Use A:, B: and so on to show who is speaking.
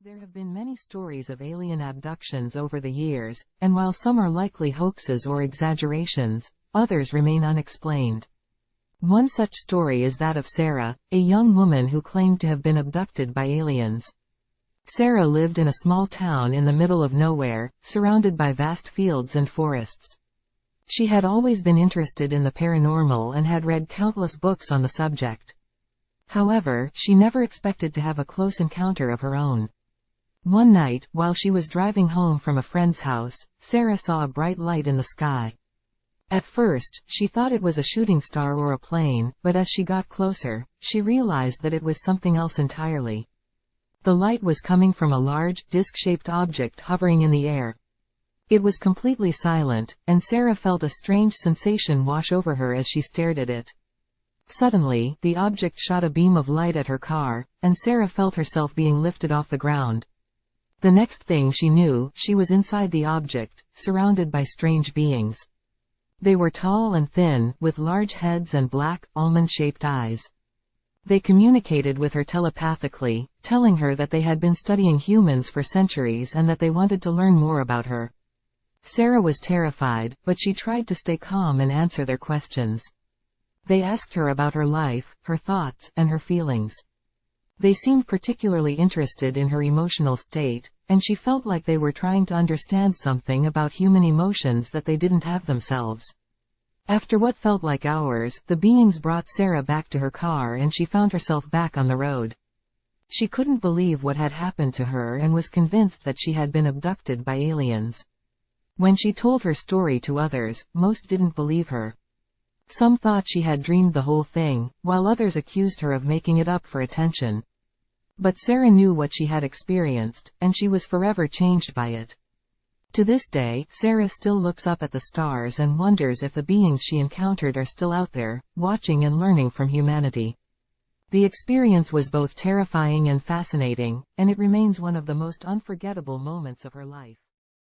A: There have been many stories of alien abductions over the years, and while some are likely hoaxes or exaggerations, others remain unexplained. One such story is that of Sarah, a young woman who claimed to have been abducted by aliens. Sarah lived in a small town in the middle of nowhere, surrounded by vast fields and forests. She had always been interested in the paranormal and had read countless books on the subject. However, she never expected to have a close encounter of her own. One night, while she was driving home from a friend's house, Sarah saw a bright light in the sky. At first, she thought it was a shooting star or a plane, but as she got closer, she realized that it was something else entirely. The light was coming from a large, disc-shaped object hovering in the air. It was completely silent, and Sarah felt a strange sensation wash over her as she stared at it. Suddenly, the object shot a beam of light at her car, and Sarah felt herself being lifted off the ground. The next thing she knew, she was inside the object, surrounded by strange beings. They were tall and thin, with large heads and black, almond-shaped eyes. They communicated with her telepathically, telling her that they had been studying humans for centuries and that they wanted to learn more about her. Sarah was terrified, but she tried to stay calm and answer their questions. They asked her about her life, her thoughts, and her feelings. They seemed particularly interested in her emotional state, and she felt like they were trying to understand something about human emotions that they didn't have themselves. After what felt like hours, the beings brought Sarah back to her car and she found herself back on the road. She couldn't believe what had happened to her and was convinced that she had been abducted by aliens. When she told her story to others, most didn't believe her. Some thought she had dreamed the whole thing, while others accused her of making it up for attention. But Sarah knew what she had experienced, and she was forever changed by it. To this day, Sarah still looks up at the stars and wonders if the beings she encountered are still out there, watching and learning from humanity. The experience was both terrifying and fascinating, and it remains one of the most unforgettable moments of her life.